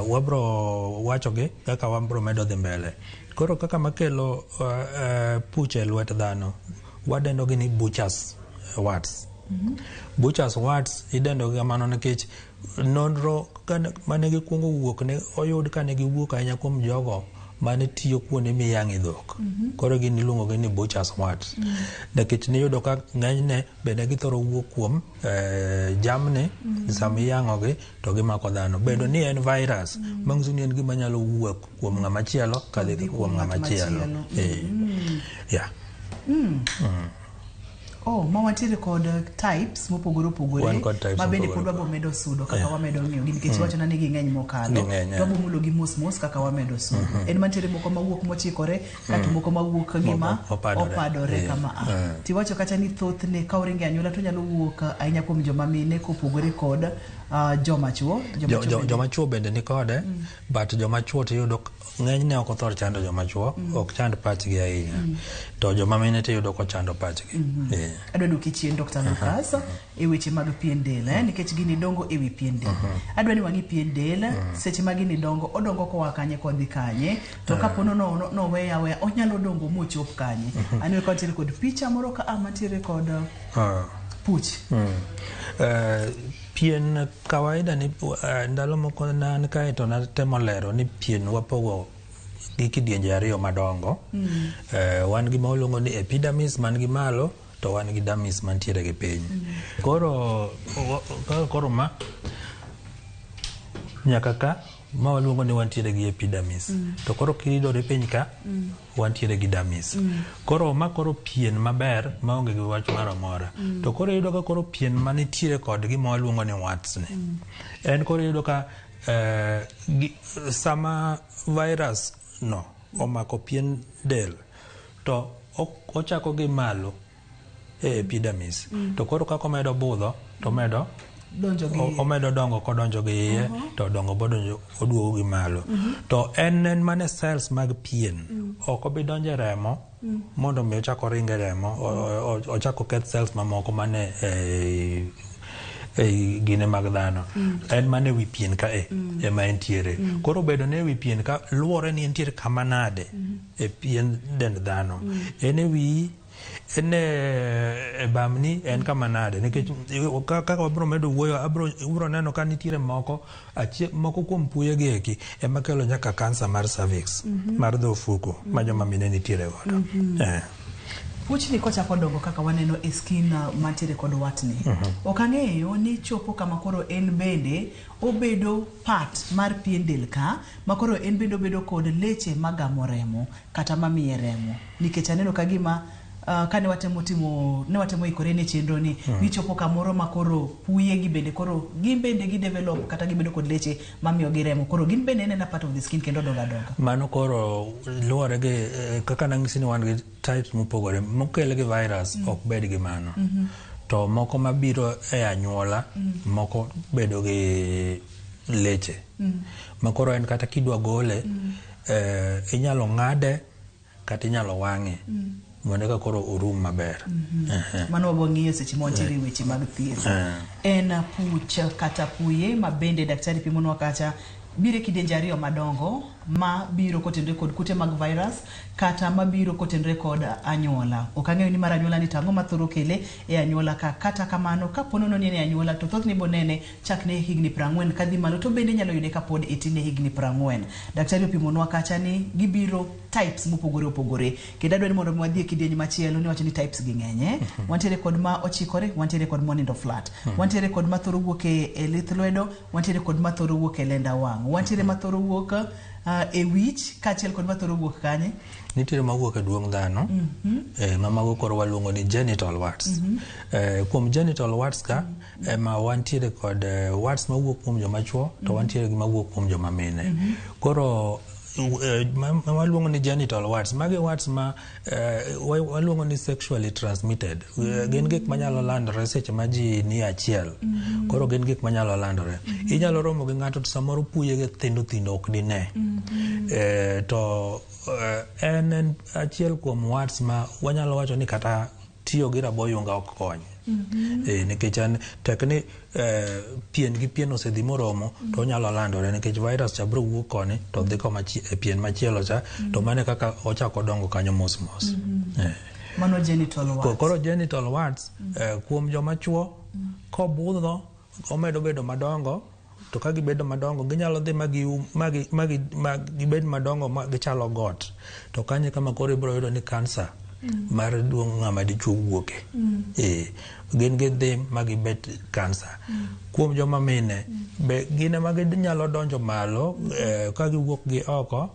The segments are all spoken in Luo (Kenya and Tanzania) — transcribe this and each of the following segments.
wabro wachogi kaka wabro medo dhi mbele. Koro kaka makelo puche lwet dhano wadendo gi ni butchers warts. Butchers warts idendo gi kamano nikech nonro mane gikwongo wuok ne oyud kane giwuok ahinya kuom jogo mane tiyo kuonde miyang'e dhok. Koro gin iluongo gi ni butchers warts. Nikech niyudo ka ng'enyne bende githoro wuok kuom jamni sama iyang'ogi to gimako dhano. Bedo ni en virus manyiso ni en gima nyalo wuok kuom ng'ama chielo kadhi kuom ng'ama chielo. Yeah. Ma wantiere kod types mopogore opogore ma bende pod wabo medo sudo kaka wamedo ng'iyo gi nikech wacho ni ging'eny mokalo to wabo mulo gi mos kaka wamedo sudo. En mantiere moko mawuok mochikore kata moko mawuok gima opadore kama ti wacho kata ni thoth ne ka oringe anyuola to nyalo wuok ahinya kuom joma mine kopogore kod joma chuo bende ni kode but joma chuo to yudo ng'enyne ok othor chando joma chuo ok chand pachgi ahinya to joma mine to yudo ko chando pachgi. Adwa duki chien Dr. Lucas e weche mag pien del nikech gini dongo e wi pien del. Adwa ni wangi pien del seche ma gini dongo odongo ko kanye kodhi kanye to kapono no weya onyalo dongo mochop kanye. Anwe ka tiere kod picha moro ka amatiere kod puch. Pien kawaida ni ndalo moko nan kae to natemo lero ni pien wapogo gi kidienje ariyo madongo. Wan gi ma oluongo ni epidermis man gi malo to wan gi dermis mantiere gi piny. Koro ma nyaka ka ma waluongo ni wantiere gi epidermis to koro kiridore piny ka wantiere gi dermis. Koro pien maber maonge gi wach moro amora. To koro yudo ka koro pien manitiere kod gima waluongo ni warts ne en koro yudo ka sama virus no omako pien del to ochako gi malo e epidermis to koro kako medo budho to medo omedo dongo kodonjo gi iye to dongo bodonjo oduogo gi malo to en mane cells mag pien ok obi donjo remo mondo mi ochako ringe remo ochako keth cells mamoko mane gine mag dhano. En mane wi pien ka ema entiere. Koro bedo ne wi pien ka luore ni entiere kama nade e pien dend dhano. En wi en bamni en kama nade nikech kaka wabro medo wuoyo abro neno ka nitiere moko kuom puye gi eki ema kelo nyaka kansa mar cervix mar dho ofuko ma joma mine nitiere godo. Puchni kochako dongo kaka waneno e skin mantiere kod watni. Ok ang'eyo ni chopo kama koro en bende obedo part mar pien del ka ma koro en bende obedo kod leche magamo remo kata mamiye remo nikech aneno ka gima kane watemo ikore ne chenro ni nichopo kamoro makoro puye gi bende koro gin bende gi develop kata gibedo kod leche mamiyo gi remo koro gin bende en part of the skin kendo donga. Mano koro luore gi kaka nang'isi ni wan gi types mopogore mokele gi virus ok bed gi mano. To moko mabiro e anyuola moko bedo gi leche makoro en kata kidwa gole inyalo ng'ade kata inyalo wang'e mondo ka koro orum maber. Mano wabong'iyo seche montiere weche mag thieth. En puch kata puye ma bende daktari pimonwa kacha bire kidienje ariyo madongo ma biro kotenre kod kute mag virus kata ma biro kotenre kod anyuola. Ok ang'eyo ni mar anyuola ni tang'o mathoro kele e anyuola ka kata kamano ka ponono ni e anyuola to thoth ni bonene chakne higni 40 kadhi malo to bende nyalo yude ka pod itine higni 40. Daktari opimonwa kacha ni gibiro types mopogore opogore. Kendo adwa ni mondo mwadhi e kidienje machielo ni wacho ni types gi ng'enye. Wantiere kod ma ochikore, wantiere kod monindo flat. Wantiere kod mathoro wuok e lith lwedo, wantiere kod mathoro wuok e lenda wang'. Wantiere mathoro wuok e wich kachiel kod mathoro wuok kanye nitiere mawuok e duong' dhano mamago koro waluongo ni genital warts. Kuom genital warts ka ma wantiere kod warts mawuok kuom joma chuo to wantiere gi mawuok kuom joma mine. Koro waluongo ni genital warts magi warts ma waluongo ni sexually transmitted. Gin gik manyalo landore seche ma ji ni achiel. Koro gin gik manyalo landore. Inyalo romo gi ng'ato to samoro puye gi thindo ok dine. To en achiel kuom warts ma wanyalo wacho ni kata tiyo gi raboyunga ok kony. Nikech an tekni pien gi pien osedhi moromo to onyalo landore nikech virus cha biro wuok koni to dhi koma pien machielo cha to mane kaka ochako dongo kanyo mos mos. Mano genital warts. Koro genital warts kuom joma chuo kobudho omedo bedo madongo, to ka gibedo madongo ginyalo dhi magibed madongo magichalo got, to kanye kama koro ibiro yudo ni kansa mar duong' ng'ama dichuo wuoke. Gin gidhi magibet kansa. Kuom joma mine be gine maginyalo donjo malo ka giwuok gi oko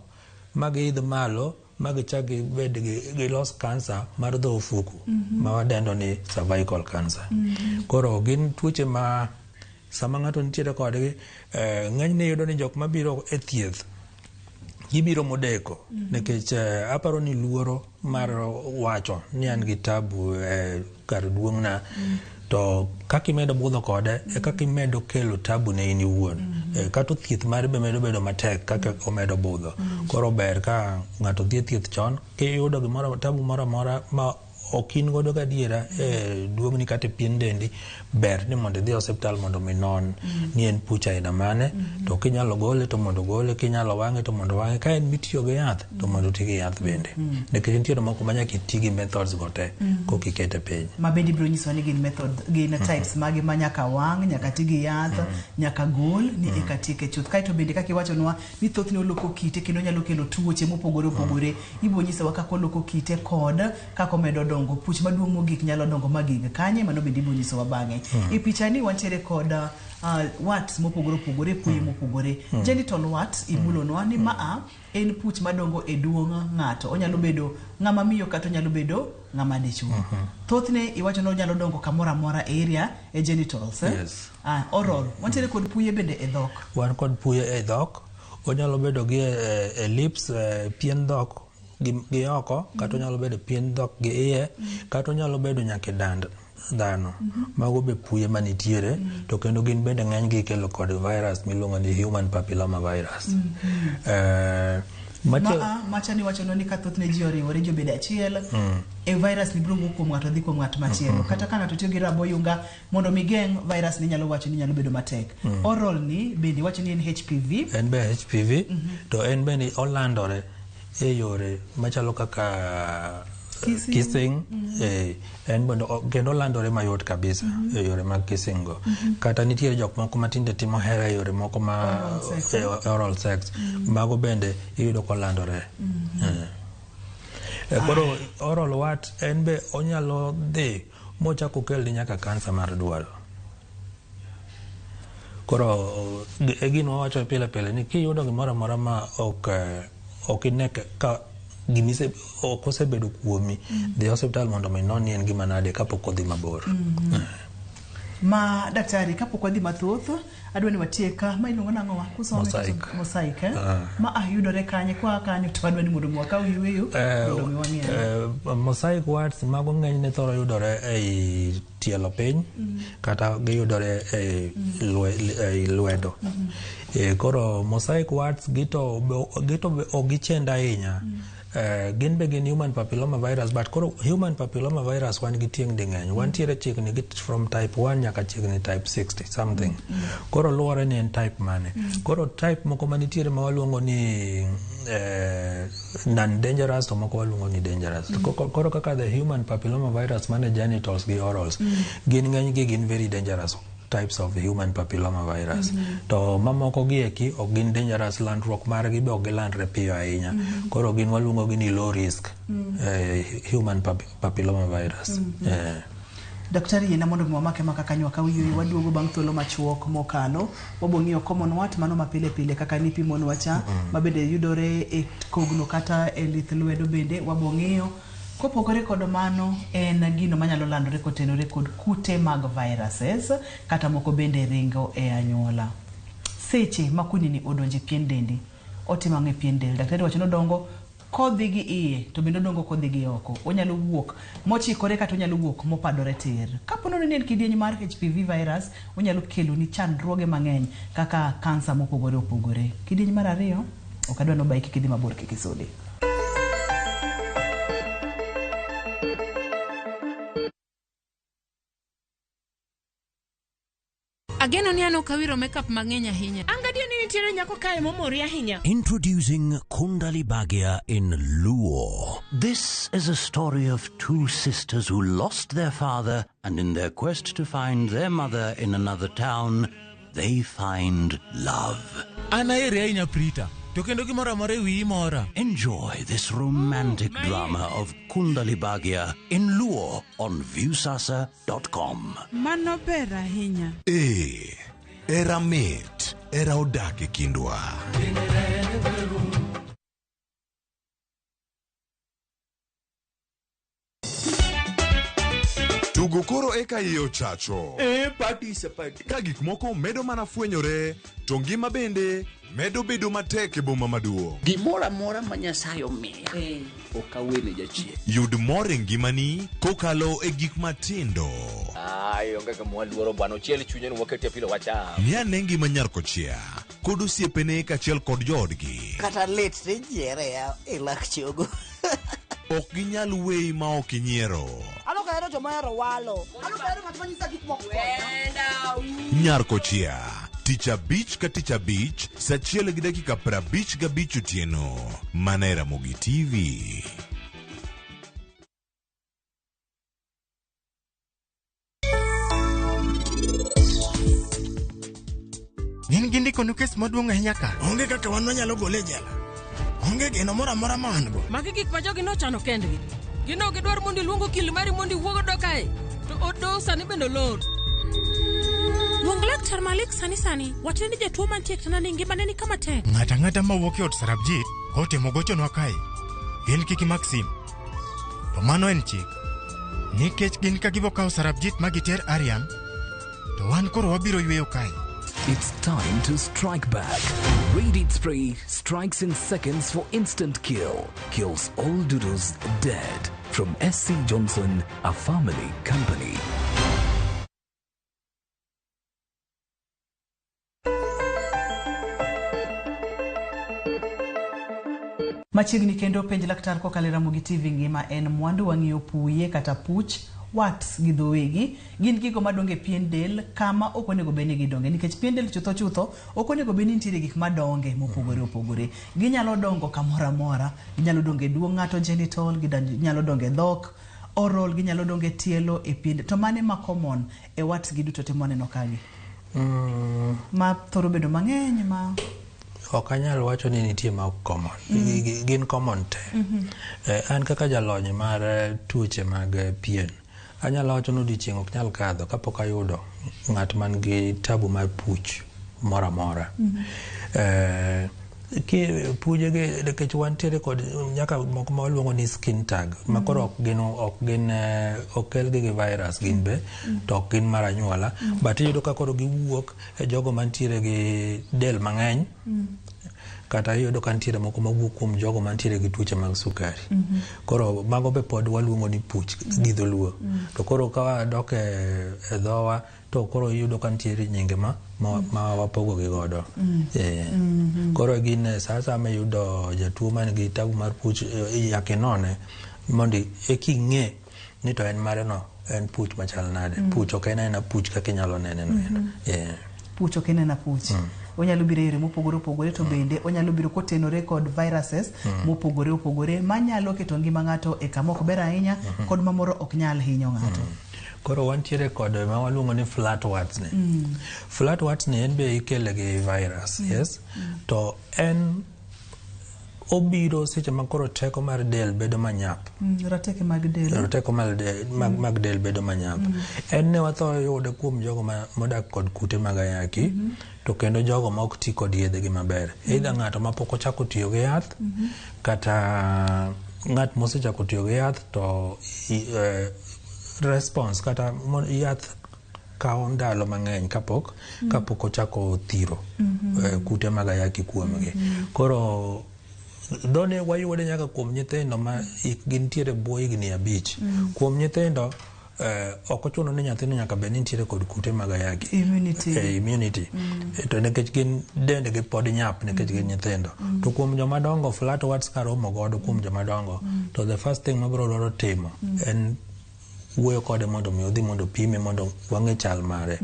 magiidh malo magichak gibed gilos kansa mar dho ofuku ma wadendo ni cervical cancer. Koro gin tuoche ma sama ng'ato nitiere kodgi, ng'enyne yudo ni jok mabiro e thieth gibiro modeko nikech aparo ni luoro mar wacho ni an gi tabu kar duong'na, to kaka imedo budho kode e kaka imedo kelo tabu ne in iwuon, kata thieth mare be medo bedo matek kaka omedo budho. Koro ber ka ng'ato dhi thieth chon kiyudo gimoro tabu moro amora ma okin godo gadiera duong'ni kata pien dendi, ber ni mondo idhi hospital mondo mi non ni en pucha aina mane, to kinyalo gole to mondo gole, kinyalo wang'e to mondo wang'e, ka en mitiyo gi yath to mondo ti gi yath bende. Nikech nitiere moko ma nyaka iti gi methods go te koki kete piny. Ma bende biro nyiso ni gin types magi ma nyaka wang', nyaka ti gi yath, nyaka gol ni eka tieke chuth. Kaito bende kaka iwachonwa ni thothne oloko kite kendo nyalo kelo tuoche mopogore opogore. Ibo nyisowa kaka oloko kite kod kaka omedo dongo, puch maduong' mogik nyalo dongo magig kanye, mano bende ibo nyisowa bang'e. E picha ni wantiere kod warts mopogore opogore, puye mopogore. Genital warts imulonwa ni maa en puch madongo e duong' ng'ato. Onyalo bedo ng'ama miyo kata onyalo bedo ng'ama dichuo. Thothne iwacho ni onyalo dongo kamoro amora area e genitals. Yes. Oral. Wantiere kod puye bende e dhok. Wan kod puye e dhok. Onyalo bedo gi e lips, pien dhok gi oko, kata onyalo bedo pien dhok gi iye, kata onyalo bedo nyaka dand dhano. Mago be puye manitiere, to kendo gin bende ng'eny gi kelo kod virus miluongo ni human papilloma virus. Machani wacho ni ka thothne ji oriwore ji obedo achiel, e virus ni biro wuok kuom ng'ato dhi kuom ng'at machielo. Kata ka ng'ato tiyo gi rabo yunga mondo mi geng' virus ni nyalo wacho ni nyalo bedo matek. Oral ni bende wacho ni en HPV. En be HPV, to en bende olandore e yore machalo kaka kissing, en kendo landore mayot kabisa e yore mag kissing go. Kata nitiere jok moko matinde timo hera e yore moko ma oral sex, mago bende iyudo kolandore. Koro oral wart en be onyalo dhi mochako kelni nyaka kansa mar duol. Koro e gino wacho pile pile ni kiyudo gimoro amora ma ok ine ka gimise ok osebedo kuomi, dhi hospital mondo mi non en gima nade kapok odhi mabor. Ma daktari, kapok wadhi mathoth, adwa ni watieka ma iluongo nang'owa kusome mosaic. Ma ayudore kanye kwa kanyo, to adwa ni mondo mwakaw yweyo mondo mi wang'e. Mosaic warts mago ng'enyne thoro yudore ei tielo piny, kata giyudore ei lwedo. Koro mosaic warts gito ogichenda ahinya. Gin be gin human papilloma virus, but koro human papilloma virus wan gi tieng' ding'eny. Wantiere chiegni git from type 1 nyaka chiegni type 60 something. Koro luore ni en type mane. Koro type moko manitiere ma waluongo ni non-dangerous, to moko waluongo ni dangerous. Koro kaka the human papilloma virus mane genitals gi orals, gin ng'eny gi gin very dangerous types of human papilloma virus. To mamoko gi eki ok gin dangerous, landruok margi be ok gilandre piyo ahinya. Koro gin waluongo gi ni low risk human papilloma virus. Daktari, yena mondo mwamake makakanywa kawiyo waduogo bang' thuolo machuok mokalo, wabong'iyo common wart mano mapile pile kaka nipi mon wacha mabende yudore e kogno kata e lith lwedo, bende wabong'iyo kopogore kod mano en gino manyalo landore kotenore kod kute mag viruses, kata moko bende ringo e anyuola. Seche ma kuni ni odonje pien dendi, otimo ang'e pien del? Daktari wacho no dongo kodhi gi iye, to bende dongo kodhi gi oko. Onyalo wuok mochikore kata onyalo wuok mopadore tir. Kapono ni en kidieny mar HPV virus, onyalo kelo ni chandruoge mang'eny kaka kansa mopogore opogore. Kidieny mar ariyo, ok adwa no baiki kidhi mabor kikisudi. Ageno ni ano kawiro makeup mang'eny ahinya. Angadio ni nitiere nyako kae momori ahinya. Introducing Kundali Bhagia in Luo. This is a story of two sisters who lost their father, and in their quest to find their mother in another town, they find love. Enjoy this romantic drama of Kundali Bhagia in Luo on viewsasa.com. Mano ber ahinya. Era mit, era odake kindwa. Tugo koro eka iyo chacho. Ka gik moko medo mana fwenyore, to ngima bende medo bedo matek e boma maduong'. Gimora mora ma Nyasaye omiya okawene jachien. Yud mor e ngimani kokalo e gik matindo. Onge ka mwaluoro bwana ochiel chunye ni wakete pile wacha. Miane ngima nyar kochia, kod osiepene kachiel kod joodgi. Kata let ne jiere ya ilak chogo. Ok ginyal weyi ma ok inyiero. Ano kaero joma hero walo. Ano kaero ng'at manyisa gik moko. Nyar kochia, tich abich ka tich abich, saa 1:55 otieno. Mana e Ramogi TV. Gin gindiko nukes maduong' ahinya ka. Onge kaka wan wanyalo gole jala. Onge geno mora ma an go. Magi gik ma jogi nochano kendgi. Gino gidwar mondo iluongo kil mari mondo iwuogo do kae. To odo sani bendo lor. Luong Laktar Malik sani. Wachne ni jatuo mantie tana ni ngimane ni kama tek. Ng'ata ma wuok e od Sarabjit, otemo gochonwa kae. Gin kiki Maxim. To mano en chik. Nikech gin ka gibo kawo Sarabjit ma giter Ariam, to wan koro wabiro yweyo kae. It's time to strike back. Radiant Spray strikes in seconds for instant kill. Kills all doodles dead. From SC Johnson, a family company. Machiegni kendo penj laktar kokalo Ramogi TV ngima en mwandu wang'iyo puye kata puch wat gi dhowegi gin gigo madonge pien del kama ok onego beni gidonge nikech pien del chutho ok onego beni nitiere gik madonge mopogore ginyalo dongo kamora mora ginyalo donge duong ng'ato genital ginyalo donge dhok oral ginyalo donge tielo e pien to mane ma common e wat gi duto temo neno kagi ma thoro bedo mang'eny ma ok anyal wacho ni nitie ma common gin common te an kaka jalony mar tuoche mag pien anyalo wacho ni odiochieng' ok nyal kadho kapok ayudo ng'at man gi tabu mar puch mora mora puje ge nikech wantiere kod nyaka moko ma waluongo ni skin tag makoro ok gin okel gi virus gin be to ok gin mar anyuola but iyudo ka koro giwuok e jogo mantiere gi del mang'eny kata iyudo ka ntiere moko mawuok kuom jogo mantiere gi tuoche mag sukari koro mago be pod waluongo ni puch gi dholuo to koro ka wadok e dhowa to koro iyudo ka ntiere nyinge ma wapogo gi godo koro gin sasa ma yudo jatuo man gi tabu mar puch yake none mondo eking'e ni to en mare no en puch machal nade puch ok en puch kaka inyalo nene no puch ok en puch onyalo biro ire mopogore to bende onyalo biro kotenore kod viruses mopogore manyalo keto ngima ng'ato e kama ok ber ahinya kod mamoro ok nyal hinyo ng'ato koro wantiere kod ma waluongo ni flat warts ne flat warts ne en be ikele gi virus yes to en obiro seche ma koro teko mar del bedo manyap rateke mag del teko mag del bedo manyap en ne watho yude kuom jogo modak kod kute mag ayaki to kendo jogo ma ok ti kod yedhe gi maber either ng'ato ma pok ochako tiyo gi yath kata ng'at mosechako tiyo gi yath to response kata yath kawo ndalo mang'eny kapok ochako thiro kute mag ayaki kuomgi koro done wayude nyaka kuom nyithindo ma ikgi ntiere bwo higni 5 kuom nyithindo ok ochuno ni nyathino nyaka bed ni ntiere kod kute mag ayaki immunity to nikech gin dendgi pod nyap nikech gin nyithindo to kuom joma dongo flat warts karomo godo kuom joma dongo to the first thing mabiro dwaro timo en wuoyo kode mondo mi odhi mondo pime mondo wang'e chal mare.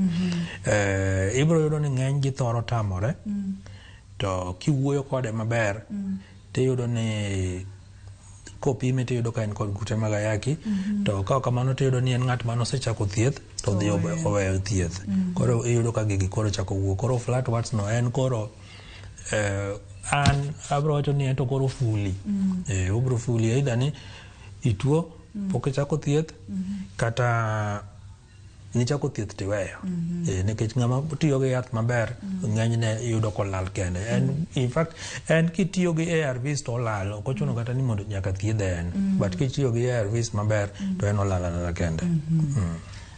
Ibiro yudo ni ng'eny gi thoro tamore, to kiwuoyo kode maber, tiyudo ni kopime tiyudo ka en kod kute mag ayaki, to ka kamano tiyudo ni en ng'at mano osechako thieth, to dhi oweyo thieth. Koro iyudo ka gigi koro chako wuok. Koro flat warts no en koro an abro wacho ni en to koro fuli. Ubro fuli either ni ituo pok ichako thieth, kata nichako thieth tiweyo. Nikech ng'ama tiyo gi yath maber ng'enyne iyudo kolal kende. In fact, en kitiyo gi ARVs to olal, ok ochuno kata ni mondo nyaka thiedhe en. But kitiyo gi ARVs maber to en olal kende.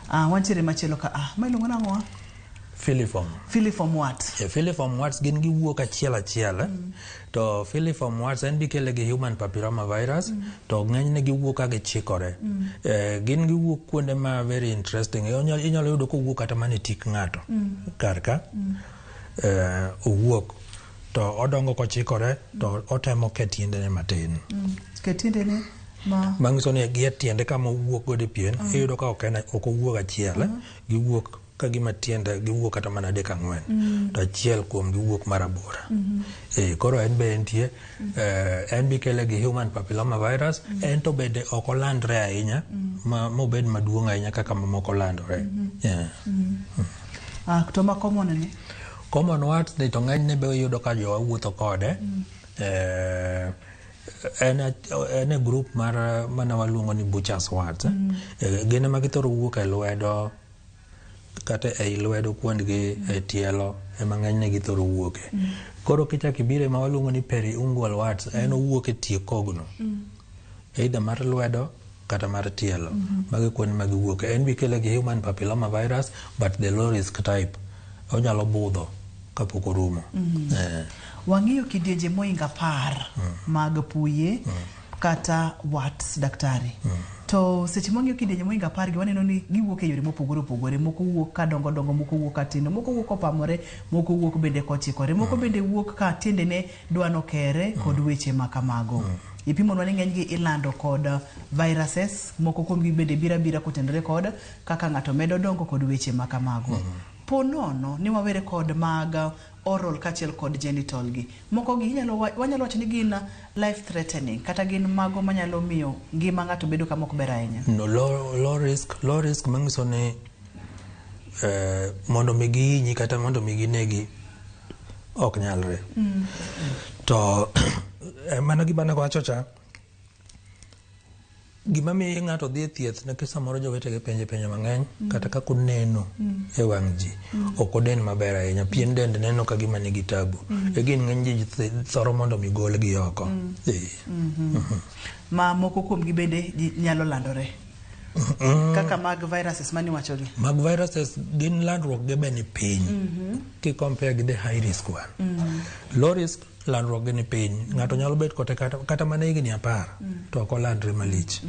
Wantiere machielo ka ma iluongo nang'o? Filiform warts. Filiform warts gin giwuok achiel. To filiform warts en bikele gi human papilloma virus, to ng'enyne giwuok ka gichikore. Gin giwuok kuonde ma very interesting. Inyalo yudo kowuok kata mana e tik ng'ato karka owuok, to odongo kochikore, to otemo ke tiendene matin. Ke tiendene mangiso ni gi tiende kama owuok godo pien, iyudo ka ok owuok achiel, giwuok ka gima tiende giwuok kata mana 3-4, to achiel kuom giwuok marabora. Koro en be entie, en bikele gi human papilloma virus, en to bende ok olandre ahinya, mobed maduong' ahinya kaka mamoko landore. To ma common ni? Common warts ni to ng'enyne be iyudo ka jowa wuotho kode. En a group mana waluongo ni butcher's warts. Gine ma githoro wuok e lwedo, kata e lwedo kuondgi, e tielo, ema ng'enyne githoro wuoke. Koro kichako ibiro ma waluongo ni periungual warts, en owuok e tie kogno, either mar lwedo kata mar tielo. Magi kuonde ma giwuoke. En bikele gi human papilloma virus, but the low risk type. Onyalo budho kapok orumo. Wang'iyo kidienje moinga 10 mag puye kata warts, daktari. To seche mwang'iyo kidienje moinga 10 gi waneno ni giwuok e yore mopogore opogore. Moko wuok ka dongo, moko wuok ka tindo, moko wuok opamore, moko wuok bende kochikore, moko bende wuok ka tiendene dwano kere kod weche makamago. Ipimonwa ni ng'enygi ilando kod viruses, moko kuomgi bende bira kotendore kod kaka ng'ato medo dongo kod weche makamago. Ponono ni wawere kod mag oral kachiel kod genital gi. Moko gi wanyalo wacho ni gin life threatening, kata gin mago manyalo miyo ngima ng'ato bedo kama ok ber ahinya. No, low risk mangiso ni mondo mi gihinyi kata mondo mi ginegi ok nyalre. To mana gima ne wacho cha, gima mi ng'ato dhi e thieth ne samoro jowetege penjo mang'eny, kata kaka oneno e wang' ji ok oden maber ahinya, pien dend neno ka gima nigi tabu. Gin ng'eny ji thoro mondo mi golgi oko. Ma moko kuomgi bende nyalo landore, kaka mag viruses mani wachogi. Mag viruses gin landruok ge be ni piny ki compare gi the high risk one. Low risk landruok ge ni piny, ng'ato nyalo bet kote kata mana higni 10 to ok olandre malich.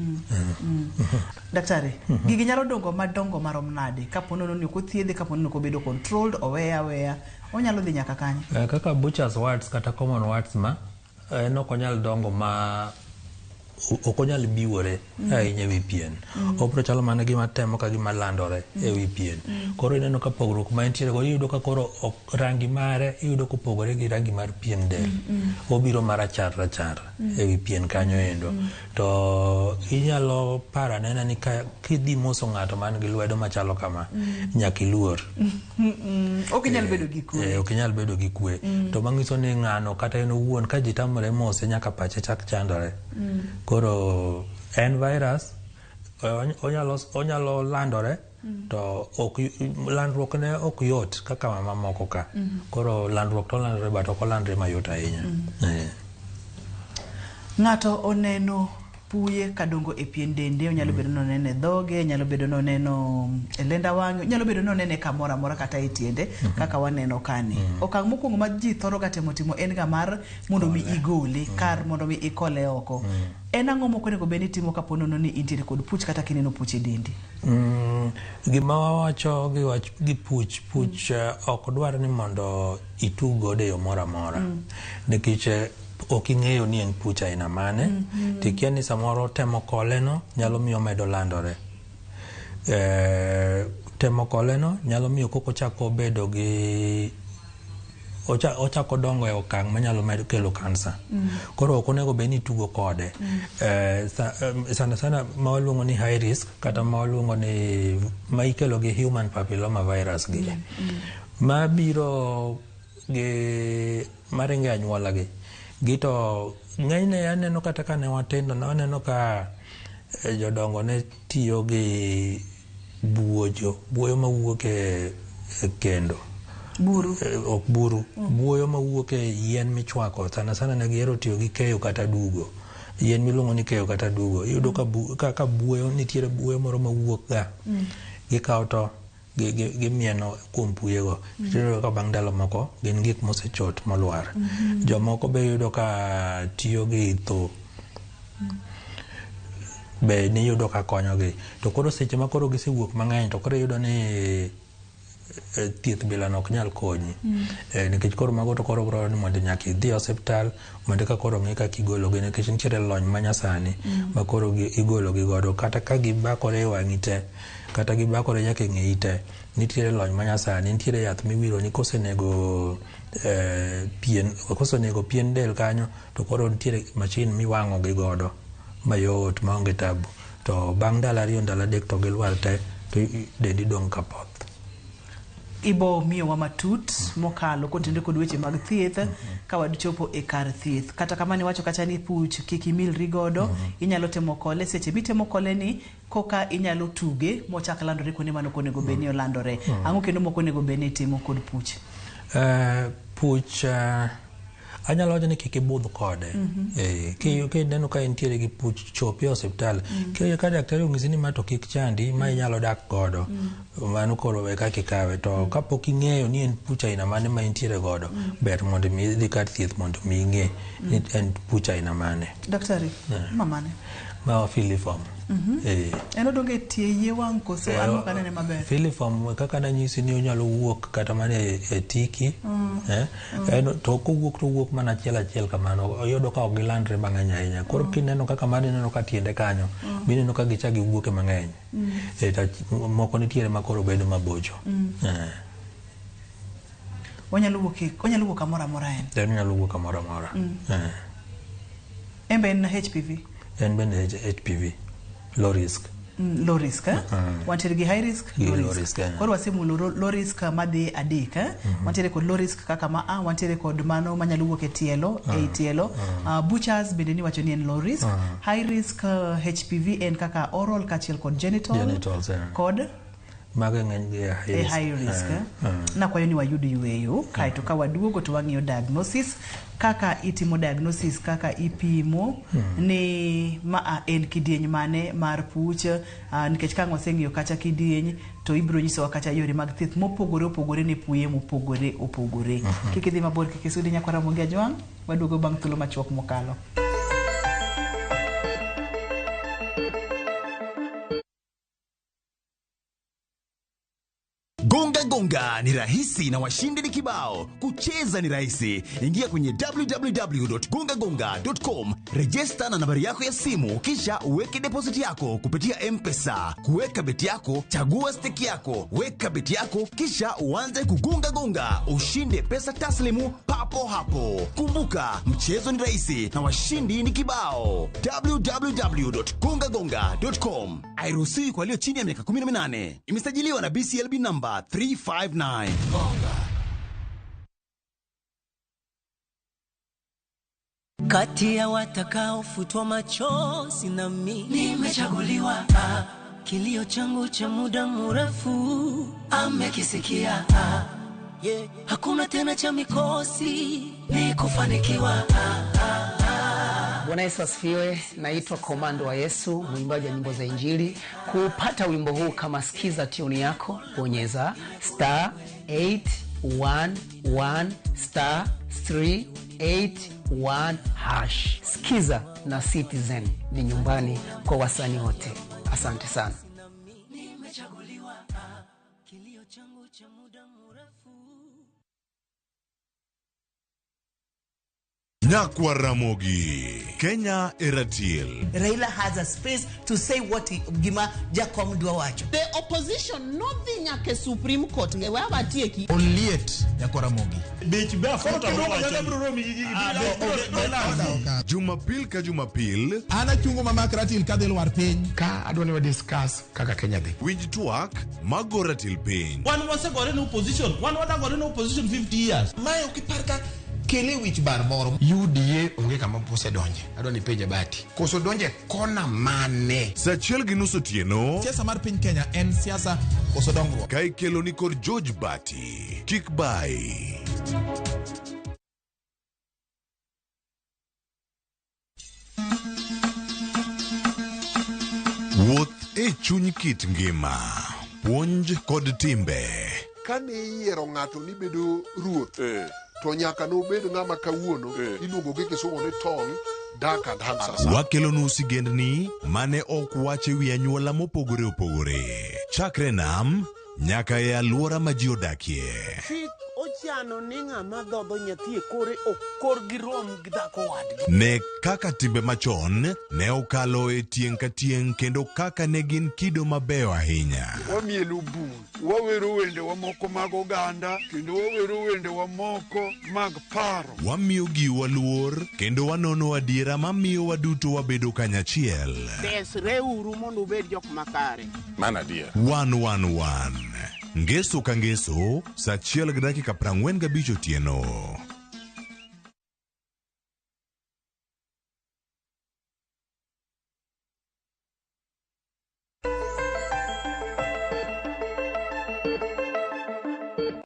Daktari, gigi nyalo dongo madongo marom nade kapo nono ni ok othiedhe, kapo nono obedo controlled, oweya onyalo dhi nyaka kanye? Kaka butcher's warts kata common warts ma ok onyal dongo ma ok onyal biwore ahinya e wi pien. Obro chalo mana gima temo ka gima landore e wi pien. Koro ineno ka pogruok ma entiere go, iyudo ka koro rangi mare iyudo kopogore gi rangi mar pien del. Obiro marachar e wi pien kanyo endo. To inyalo para nena ni kidhi moso ng'ato man gi lwedo machalo kama, nyaka iluor. Ok inyal bedo gi kwe. Ok inyal bedo gi kwe. To mangiso ni ng'ano kata en owuon ka ji tamore mose nyaka pache chak chandore. Koro en virus, onyalo landore, to landruok ne ok yot kaka mamoko ka. Koro landruok to landore, but ok olandre mayot ahinya. Ng'ato oneno puye kadongo e pien dende, onyalo bedo nonene e dhoge, nyalo bedo noneno e lenda wang'e, nyalo bedo nonene kamora mora kata e tiende, kaka waneno kani. Okang' mokwongo ma ji thoro ga timo en ga mar mondo mi igole, kar mondo mi ikole oko. En ang'o mokonego bed ni timo kapo nono ni intiere kod puch kata kineno puch e dendi? Gima wawacho gi puch ok dwar ni mondo itug godo e yo mora mora. Nikech ok ing'eyo ni en puch aina mane, tikia ni samoro temo kole no nyalo miyo medo landore. Temokole nyalo miyo koko chako bedo gi ochako dongo e okang' manyalo medo kelo kansa. Koro ok onego bed ni tugo kode. Sana ma waluongo ni high risk kata ma waluongo ni ma ikelo gi human papilloma virus gi. Ma biro gi maringe anyuola gi. Gito ng'enyne aneno kata ka ne watindo ne aneno ka jodongo ne tiyo gi buoyo mawuok e kendo. Buru. Ok buru. Buoyo mawuok e yien michwako. Sana ne gihero tiyo gi keyo kata dugo. Yien miluongo ni keyo kata dugo. Iyudo ka buoyo nitiere buoyo moro mawuok ga. Gikawo to gimieno kuom buyego. Iyudo ka bang' ndalo moko gin gik mosechot molwar. Jomoko be yudo ka tiyo gi tho. Be ni yudo ka konyogi. To koro seche ma koro gisewuok mang'eny to koro yudo ni thieth bila no ok nyal konyi. Nikech koro mago to koro bro ni mondo nyaka idhi hospital mondo ka koro ng'i kaka igologi nikech nitiere lony manyasani ma koro igologi godo kata ka gibakore e wang'i te kata gibakore nyaka e ng'eyi te. Nitiere lony manyasani, nitiere yath miwiro ni kosenego pien del kanyo to koro nitiere mashin miwang'o gi godo mayot maonge tabu. To bang' ndalo 2 ndalo 3 to gilwar te to dendi dong' kapoth. Ibo miyowa matut mokalo kontende kod weche mag thieth ka wadichopo e kar thieth. Kata kama ni wacho kata ni puch kik imilri godo, inyalo temo kole seche mitemo kole ni koka inyalo tuge mochak landore kuonde mano konego beni olandore. Ang'o kendo moko nego beni timo kod puch? Puch anyalo wacho ni kik ibudh kode. Kineno ka entiere gi puch chopi e hospital. Ka daktari ong'isi ni ma to kik chandi, ma inyalo dak godo. Mano koro we kaka ikawe. To kapok ing'eyo ni en puch aina mane ma entiere godo, ber mondo mi idhi kar thieth mondo mi ing'e ni en puch aina mane. Daktari, mamane? Ma filiform. En odonge tie yie wang' kose ano kanene maber? Filiform kaka nanyisi ni onyalo wuok kata mane e tiki. To kowuok mana achiel kamano. Oyudo ka ok gilandre mang'eny ahinya. Koro kineno kaka mane neno ka tiende kanyo, bineno ka gichagi wuok mang'eny. Moko nitiere ma koro bedo mabocho. Onyalo wuok kamoro amora en. Onyalo wuok kamoro amora. En ben HPV. En bende HPV. Low risk. Low risk, wantiere gi high risk, low risk. Koro wasimulo low risk madhi adek, wantiere kod low risk kaka ma wantiere kod mano manyalo wuok e tielo, Butchers bende ni wacho ni en low risk. High risk HPV en kaka oral kachiel kod genitals kod maga ng'eny gi high risk. Na kwayo ni wayud yueyo kaito ka waduogo to wang'iyo diagnosis kaka itimo diagnosis kaka ipimo ni ma en kidieny mane mar puch nikech ka oseng'iyo kacha kidieny to ibiro nyisowa kacha yore mag thieth mopogore ne puye mopogore. Kik idhi mabor, kik isudi nyakwara monge ajwang', waduogo bang' thuolo machuok mokalo. Gonga ni rahisi na washindi ni kibao. Kucheza ni rahisi. Ingia kwenye www.gongagonga.com, register na nambari yako ya simu, kisha uweke deposit yako kupitia M-Pesa. Kuweka beti yako, chagua stake yako, weka beti yako, kisha uanze kugonga, ushinde pesa taslimu papo hapo. Kumbuka, mchezo ni rahisi na washindi ni kibao. www.gongagonga.com. Hairuhusiwi kwa walio chini ya miaka 18. Imesajiliwa na BCLB number 359. Kati ya watakaofutwa machozi na mimi nimechaguliwa. Kilio changu cha muda mrefu amekisikia. Hakuna tena cha mikosi, ni kufanikiwa. Bwana Yesu asifiwe. Naitwa Komando wa Yesu, mwimbaji wa nyimbo za Injili. Kupata wimbo huu kama sikiza tune yako, bonyeza *811 *381 #. Sikiza na Citizen ni nyumbani kwa wasanii wote. Asante sana. Nyakwaramogi Kenya Eratiel. Raila has a space to say what gima Jakom dwa wacho. The opposition nothing nyake Supreme Court nge wa batieki. Oliet Yakораmogi. Bech be afota Jumapil ka Jumapil. Ana chungo mama Ratil kadel war piny. Ka adwani wa discuss kaka Kenya dhi. Winj twak mago Ratil piny. One was gore no opposition. One was gore no opposition 50 years. Mayo kiparka kele wich bar moro. UDA onge kama pose donje. Adwani penje bati. Koso donje kona mane. Sachiel gi nus otieno. Siasa mar piny Kenya en siasa koso dongruok. Ka ikelo ni kod George Bati. Kik bai. Wuoth e chuny kit ngima. Puonj kod timbe. Kane iyiero ng'ato ni bedo ruoth, to nyaka nobed ng'ama kawuono iluongo gi Kisumu ni tall, dark and handsome. Wakelonu sigendni mane ok wache wi anyuola mopogore opogore. Chakre nam nyaka e alwora ma ji odakie. Chik ochano ni ng'ama dhodho nyathi e kore okor gi rom gi dhako wadgi. Ne kaka timbe machon ne okalo e tieng' ka tieng' kendo kaka ne gin kido mabeyo ahinya. Wamielo bul, wawero wende wa moko mag oganda, kendo wawero wende wa moko mag paro. Wamiyo giwa luor kendo wanono adiera mamiyo waduto wabedo kanyachiel. Desreuru mondo ubed jok makare. Mana adier. 111 Ngeso ka ngeso, sa 1:45 otieno.